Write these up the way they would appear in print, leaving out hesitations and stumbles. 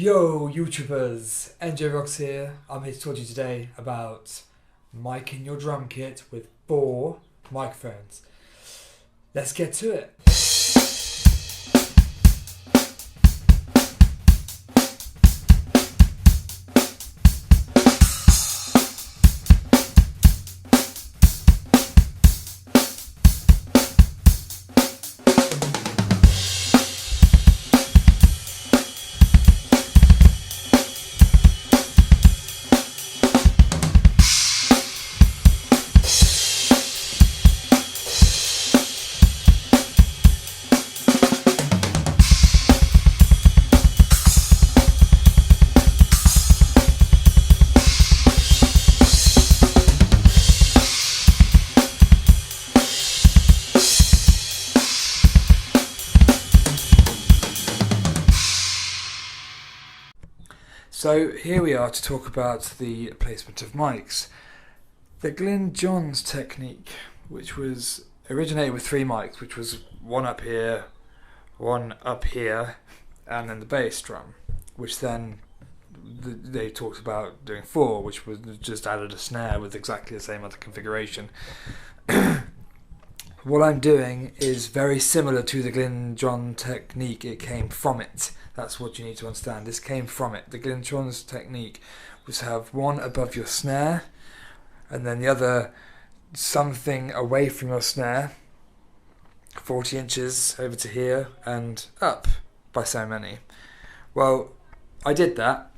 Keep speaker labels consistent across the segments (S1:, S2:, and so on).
S1: Yo YouTubers, rolandrox here. I'm here to talk to you today about micing your drum kit with 4 microphones. Let's get to it. So here we are to talk about the placement of mics. The Glyn Johns Technique, which was originated with 3 mics, which was one up here, one up here, and then the bass drum, which then they talked about doing 4, which was just added a snare with exactly the same other configuration. What I'm doing is very similar to the Glyn Johns Technique. It came from it. That's what you need to understand. This came from it. The Glyn Johns Technique was to have one above your snare and then the other something away from your snare, 40 inches over to here and up by so many. Well, I did that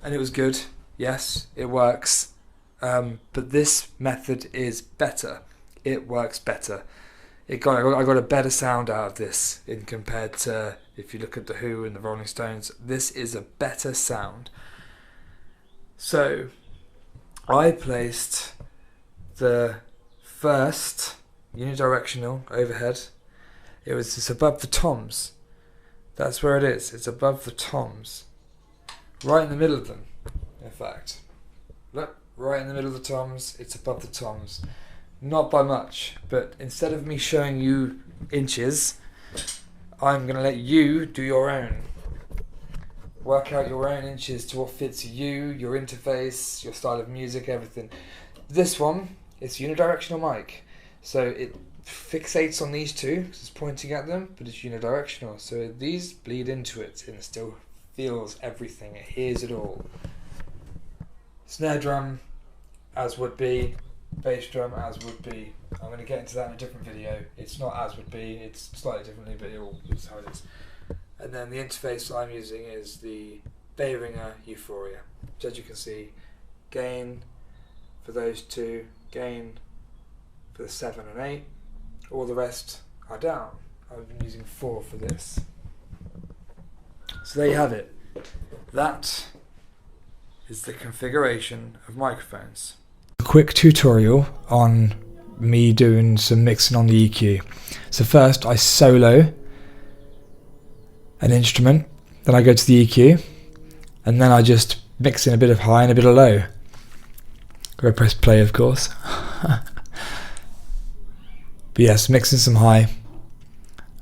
S1: and it was good. Yes, it works. But this method is better. It works better. I got a better sound out of this in compared to, if you look at The Who and the Rolling Stones, this is a better sound. So I placed the first unidirectional overhead. It's above the toms. That's where it is. It's above the toms. Right in the middle of them, in fact. Look, right in the middle of the toms, it's above the toms. Not by much, but instead of me showing you inches, I'm going to let you do your own. Work out your own inches to what fits you, your interface, your style of music, everything. This one is unidirectional mic, so it fixates on these two because it's pointing at them, but it's unidirectional, so these bleed into it and it still feels everything, it hears it all. Snare drum, as would be. Bass drum as would be. I'm going to get into that in a different video. It's not as would be, it's slightly differently, but it's how it is. And then the interface I'm using is the Behringer Euphoria, which, as you can see, gain for those 2, gain for the 7 and 8. All the rest are down. I've been using 4 for this. So there you have it. That is the configuration of microphones. A quick tutorial on me doing some mixing on the EQ. So first I solo an instrument, then I go to the EQ, and then I just mix in a bit of high and a bit of low. Go press play, of course. But yes, mixing some high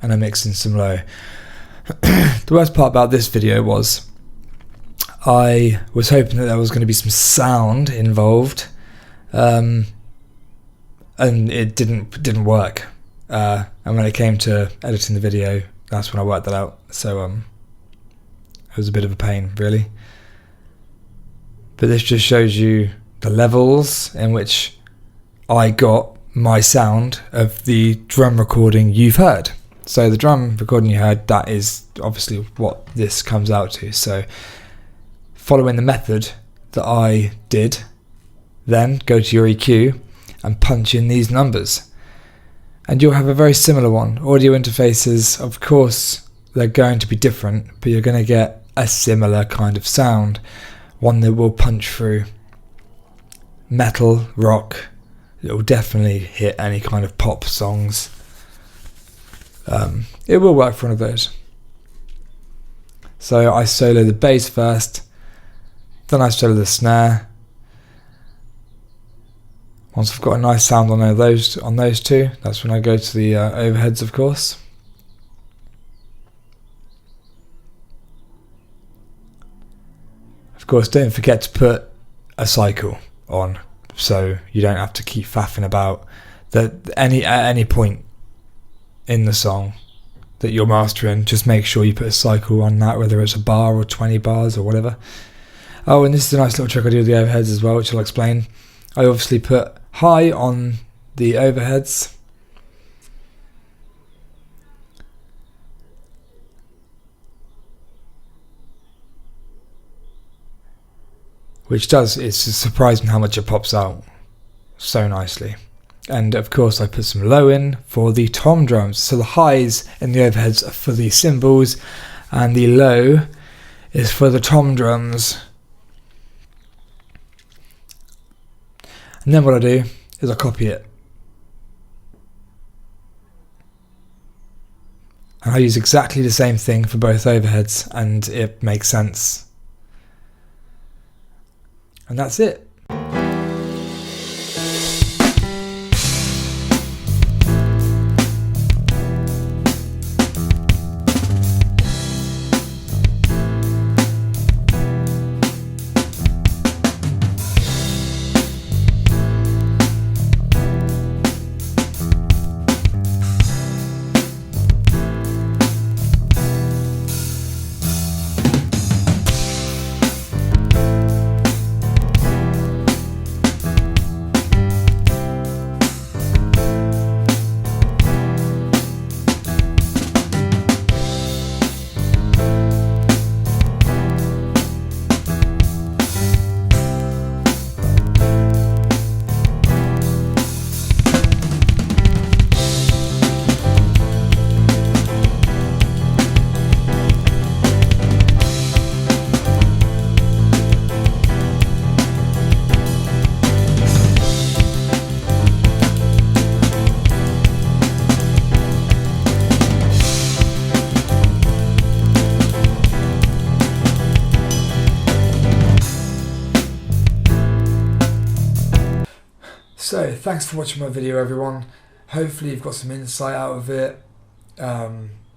S1: and I'm mixing some low. The worst part about this video was I was hoping that there was going to be some sound involved. And it didn't work. And when it came to editing the video, that's when I worked that out. So it was a bit of a pain, really. But this just shows you the levels in which I got my sound of the drum recording you've heard. So the drum recording you heard, that is obviously what this comes out to. So following the method that I did, then go to your EQ and punch in these numbers and you'll have a very similar one. Audio interfaces, of course, they're going to be different, but you're going to get a similar kind of sound, one that will punch through metal, rock. It will definitely hit any kind of pop songs. It will work for one of those. So I solo the bass first, then I solo the snare. Once I've got a nice sound on those 2, that's when I go to the overheads, of course. course, don't forget to put a cycle on, so you don't have to keep faffing about that at any point in the song that you're mastering. Just make sure you put a cycle on that, whether it's a bar or 20 bars or whatever. Oh, and this is a nice little trick I do with the overheads as well, which I'll explain. I obviously put high on the overheads, which does, it's surprising how much it pops out so nicely. And of course I put some low in for the tom drums. So the highs in the overheads are for the cymbals and the low is for the tom drums. And then what I do is I copy it. And I use exactly the same thing for both overheads, and it makes sense. And that's it. So, thanks for watching my video, everyone. Hopefully you've got some insight out of it.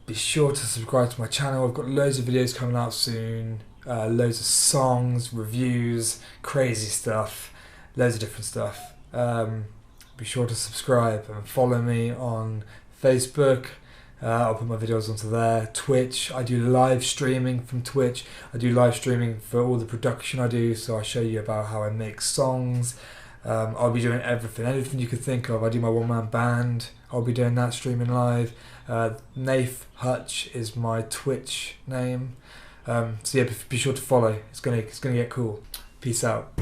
S1: Be sure to subscribe to my channel. I've got loads of videos coming out soon. Loads of songs, reviews, crazy stuff, loads of different stuff. Be sure to subscribe and follow me on Facebook. I'll put my videos onto there. Twitch, I do live streaming from Twitch. I do live streaming for all the production I do, so I show you about how I make songs. I'll be doing anything you could think of. I do my one-man band. I'll be doing that, streaming live. Nath Hutch is my Twitch name. So yeah, be sure to follow. It's gonna get cool. Peace out.